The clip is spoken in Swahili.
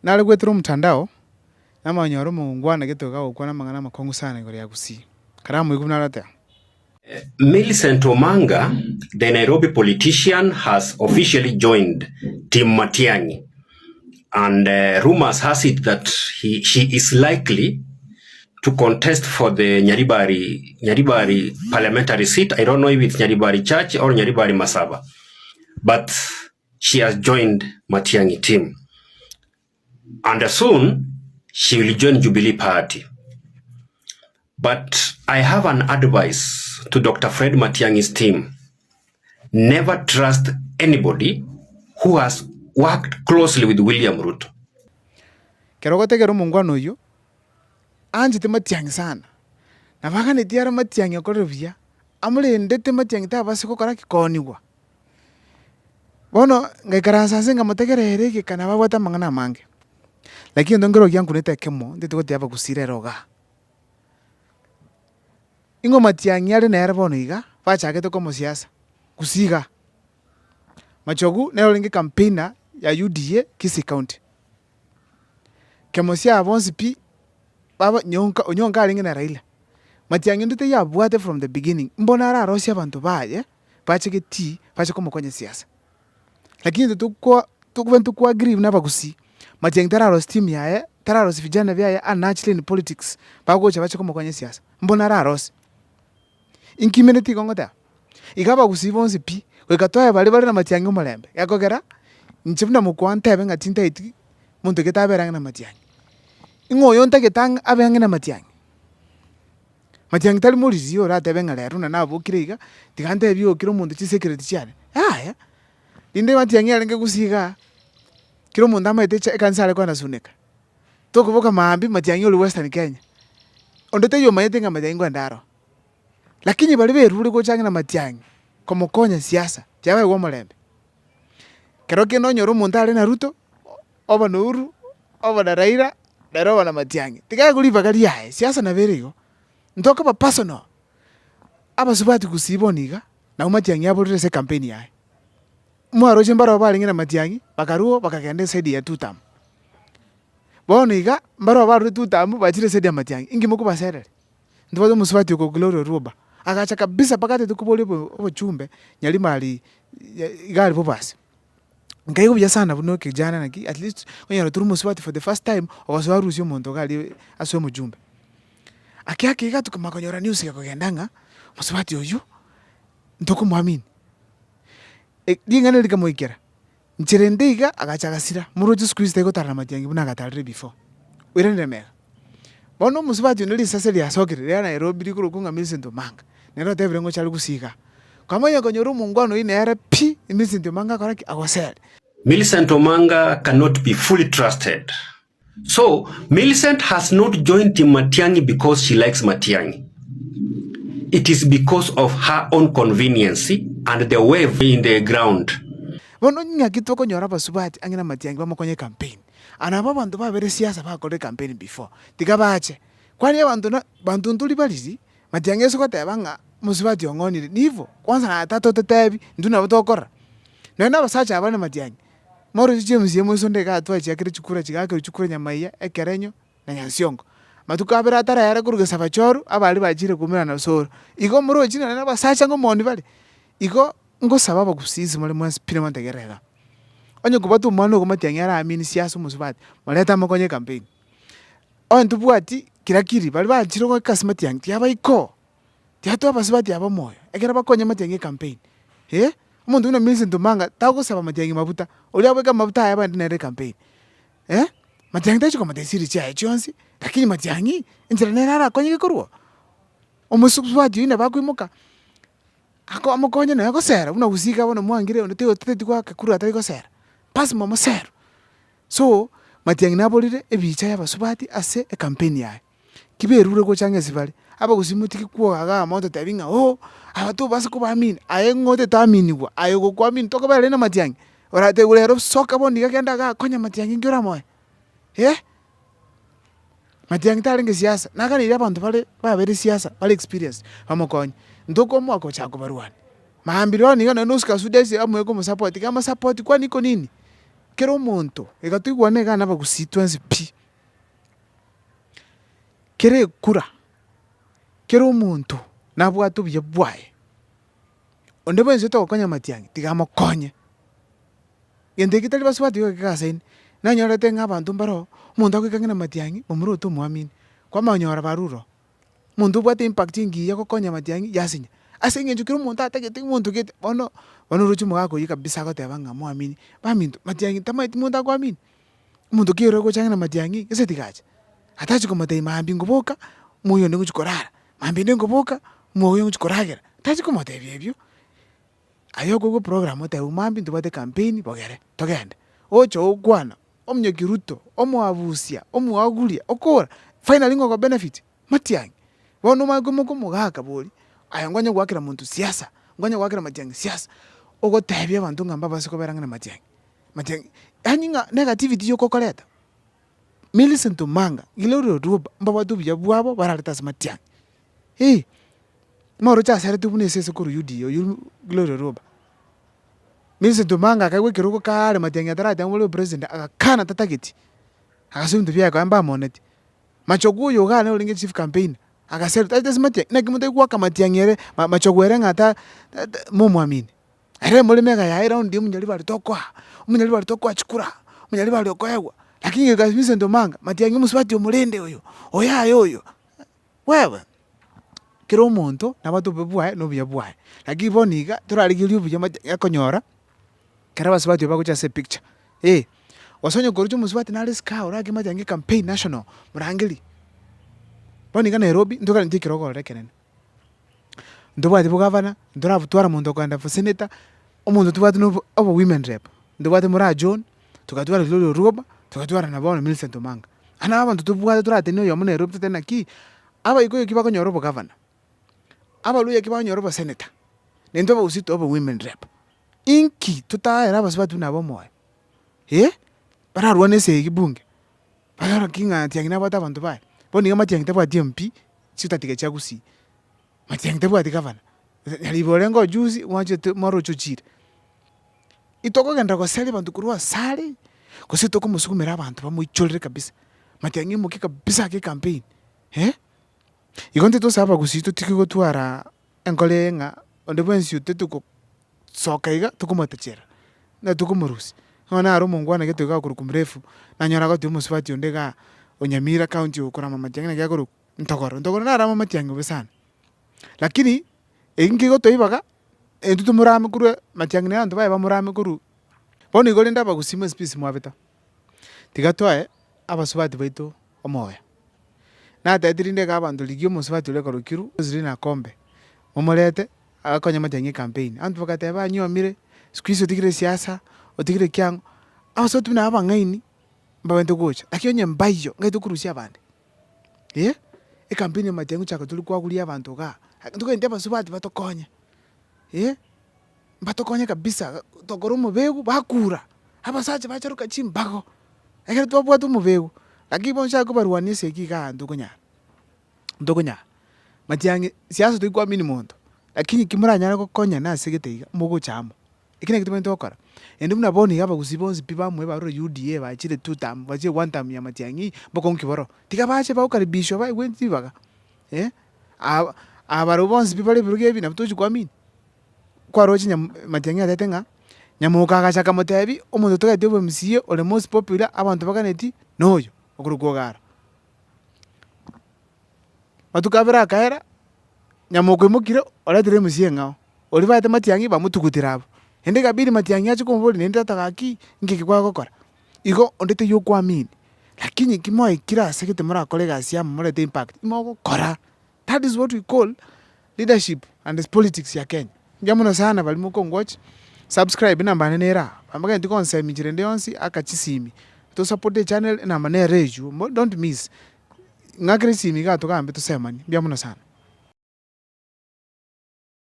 nale gwetera mtandao nama nyoro mungwana getoga ukwana mangana makongu sana igore ya Gusii karamu ikumna lata. Millicent Omanga, the Nairobi politician, has officially joined Team Matiang'i, and rumors has it that she is likely to contest for the Nyaribari parliamentary seat. I don't know if it's Nyaribari Church or Nyaribari Masaba, but she has joined Matiang'i team, and soon she will join Jubilee Party. But I have an advice to Dr. Fred Matiang'i's team. Never trust anybody who has worked closely with William Ruto. Kerogote kero mungwano yu anjite Matiang'i sana. Na baka ni tiara Matiang'i okorevia. Amule ndete Matiang'i tabasi kokora kikoniwa. Bono ngaikara nga mutegerere gikana babwata mangana mange. Lakini ndongero gyangu nete kemo ndete gote aba Gusii roga. Ingo Matiang'i ari nere bono iga bachagete ko musiasa Gusii machogu nero lingi campaigner ya UDA Kisii County. Kemosia abonsi pi baba nyonka alingi na Raila. Matiang'i ndete ya bwate from the beginning. Mbona ara rosi abantu baye bacheke ti bache komo kwenye siasa. Lakini tukwa agree na Gusii. Matiang'i tara rosi team yae, tara rosi vijana vyaye unnaturally in politics. Bagocha bache komo kwenye siasa. Mbona ara rosi. Inkimeneti kongota. Igaba Gusii bonsi pi wekatoya bali na Matiang'i umulembe. Yakogera nchibuna mukwante benga tinta iti muntu ketaberanga na Matiang'i. Ingo yonta ketang abenga na Matiang'i. Matiang'i tali muri yo rate benga lero na nabo kirega tikante biyo kiro muntu chi security cyane. Ya. Inde Matiang'i alenge Gusii kiro muntu amaite kansale kwa nasuneka. Tokuboka maambi Matiang'i oli Western Kenya. Ondote yo mayete nga Matiang'i kwa ndaro. Lakini bali beruri gochanga na Matiang'i komokonya siasa jawe wo mulembe. Kero kino nyoro muntu ali na Ruto oba na Uhuru oba na Raila daro na Matiang'i. Tika kuliva kali yae siasa na berigo. Ntoka ba personal. Aba subati Gusii boniga na Matiang'i aborire se campaign yae. Mwaro chimbaro bali ngina Matiang'i bakaruo bakagende side ya tutam. Boniga mbaro baru tutam bachire side ya Matiang'i. Ingimo kubaserere. Ndibado musubati ko Glory Ruba. Agacha kabisa pakate tukubole bo chumbe nyali mali igali bo basi. Ngaigo bya sana buno kijana naki at least when turu musubati for the first time okaswaru syo muntu gali aswe mujumbe. Akiake igatu kumakonyora news yakogendanga musubati oyu ntoko muamini. Dingane likamoikera. Nchirendeiga agacha gasira muroje squeeze tego tarana Matiang'i buna gatalre before. Wirende mega. Bono musubati ndili saseli ya sokere ya Nairobi likuru kunga Millicent Omanga. Nero tebrengo chali Gusii. Kama yakonyoro mungwano ine era pi Millicent Omanga koraki agosel. Millicent Omanga cannot be fully trusted. So, Millicent has not joined Team Matiang'i because she likes Matiang'i. It is because of her own convenience and the wave in the ground. Bono nyakito konyora basubati angina Matiang'i bamukonye campaign. Anaba bantu babere siasa bakore campaign before. Tikabache. Kwani bantu ntuli balizi Matiang'i sokote banga musubati ongonire nivo. Kwanza na tato tetebi nduna butokora. Nena basacha abana Matiang'i. Moro James yemo sonde ka atwa chakire chukura chikake chukura nyamaiya ekerenyo na nyansiongo. Matukabera atara yara kuruga sabachoru abali bajire kumira na soro. Iko muro china na basacha ngo mondi bali. Iko ngo sababa Gusii mole mwa spina mantegerera. Onyo kubatu mwana ko Matiang'i ara amini siasa musubati. Maleta makonye campaign. Ontu bwati kirakiri bali bajiro ko kasi Matiang'i tiaba iko. Tiato abasubati aba moyo. Egera bakonye Matiang'i campaign. Umuntu una Millicent Omanga takusaba Matiang'i mabuta. Oli abweka mabuta aya bandi nere campaign. Matiang'i tacho ko desiri cha chonsi. Lakini Matiang'i injira nera ara konye kuruo. Omusubati ine bakwimuka. Ako amukonye na yakosera una Gusii bona mwangire onte otete kwa kakuru atari kosera. Pasi mama sero. So, Matiang'i nabolire ebicha y'abasubati ase e campaign yae. Kiberure ko change sibali. Aba Gusii mutiki kuo aga amonto tabinga abatu basi ko bamini. Aye ngote tamini kwa. Aye ko kwamini toka bale na Matiang'i. Orate ulero soka bondi kagenda ga konya Matiang'i ngira moyo. Matiang'i talenge siasa. Nakani ile abantu bale babere siasa, bale experience. Bamukonye. Ndoko mwako chako baruani. Maambironi ngana nuska sudesi amwe ko support kama support kwani iko nini? kero muntu ikatuigwane kana bagusitwensi pi kere kura kero muntu nabwatu bye bwaye onde bwense to konya Matiang'i tigamukonye gende kitali baswati yo kikasaini na nyorete ng'abantu mbaro muntu akwikang'ina Matiang'i omuro tumwamini kwa manyora baruro muntu bwate impact ingiya gokonya Matiang'i yasinya ase eng'encho kero omonto atagete muntu gete bono rochi mogakoyi kabisa goteba ng'a mwamini baminto Matiang'i tamaeti muntu akwamini omonto kero gochang'ana Matiang'i gese tigache atachi komotebia mambi ngoboka moyo onde gochikorara mambi nde ngoboka moyo gochikoragera tachi komotebia ebio ayo gogo program otebu mambi ntobwate campaign bogere togende ocha okwana omonyoki Ruto omwabusia omwaguria okora finally ngogo benefit Matiang'i bono magomoko mogaka bori aya ngonya gwakera muntu siasa ngonya gwakera Matiang'i siasa ogotebia abanto ng'a mbabase kobera ng'ana Matiang'i yani ng'a negativity yokokoreta Millicent Omanga Gloria Odwoba mbabatu buya bwabo barareta ase Matiang'i moro chaserete buna esese koru UDA oyu Gloria Odwoba Millicent Omanga akagwekera ogo kare Matiang'i atarate ng'ole president agakana tatageti agase binto biaye koa mbamoneti Machogu oyo gane orenge chief campaign agaserete ase Matiang'i naki mote gwaka Matiang'i ere Machogu ere ng'ata momwamini ere muri mega yae raundi omunyari bari tokoa chikura omunyari bari okoegwa lakini ga Millicent Omanga Matiang'i omusubati omurende oyo oyaye oyo wewe kero omonto nabato bebwaye nobuya bwaye lakini bono iga torarigeria obuya Matiang'i akonyora kera abasubati bagocha ase picture wasonye korucha omusubati nare sika orage Matiang'i campaign national murangeri bono iga Nairobi ntogane ntikirogorere kenene ntobwate bogavana ntorabutwara omonto okoenda for senator omonto tobwate obo women rep ntobwate mora John tukatwara Gloria Odwoba tukatwara na bono Millicent Omanga ana abantu tobwate torateni oyo mo Nairobi totena ki abaikoyo kibakonyora obogavana abaluya kibakonyora obosenator nento abagusito obo women rep inki totaera abasubati nabo moyo bararwana ase egibunge barara king'a Matiang'i nabwate abanto baye bono iga Matiang'i tabwati MP chitatiga chiagusi Matiang'i tabwati gavana yaribore ngo juzi wachete moro chochire itokogenda gosari abanto korwa sare gose tokomosukumera abanto bamoichorere kabisa Matiang'i moke kabisa ake campaign igo nte tosaba gusi totiki gotwara enkole ng'a onde bwensi ote soka iga tokomotechera na tokomorusi ng'ona aro omongwana gete iga okoruka mrefu nanyora goti omusubati onde iga Onyamira county okorama Matiang'i naki akoruka ntogoro narama Matiang'i bobe sana lakini egi gotoibaga ento tomorame korwa Matiang'i na abanto baye bamorame korwa bono igo rende abagusima species mwabeta tiga twae abasubati baito omoya natete rinde iga abanto rigia omusubati oria okorokirwe ozire na kombe momorete agakonya Matiang'i campaign anto bagateba anyuamire squeeze otigire siasa otigire kiang'o abasubati buna abang'aini mbabente gocha lakini onye mbaiyo ngaito korusia abande campaign ya Matiang'i chaka turi kwaguria abanto ga tukende abasubati batokonya batokonya kabisa tokora omobegu bakura abasacha bacharuka chimbago ekero twabwata omobegu lakini bonshaka kobarwania ase eki iga ntokonyara Matiang'i siasa toikwamini monto lakini kimoranyare gokonya nase gete iga mogochamo eki naki tobwente gokora ende buna bono iga abagusi bonsi pi bamwe barore UDA bachire 2 term bachire 1 term ya Matiang'i bokonki boro tiga bache baukaribishwa baigwenti baga abaro bonsi pi bare biruge ebi nabutochi kwamini kwarochi Matiang'i atete ng'a nyamuka agachaka motebi omonto togete obo MCA ore most popular abanto baganeti noyo okoruka ogara matuko abere akaera nyamuka oimokire oretire MCA ng'ao ori baete Matiang'i bamotugutera abo ende kabiri Matiang'i ache komobori nende tatagaki ngiki kwagokora igo ondete yokwamini lakini kimoikire ase gete morakora egasi yamo morete impact imogokora that is what we call leadership and its politics ya Kenya njamono sana bali mokongwatch subscribe namba nera pambagenti konsemi chirende yonsi akachisimi to support the channel namba ne reju don't miss ngakire simi ga to kambe to semani njamono sana.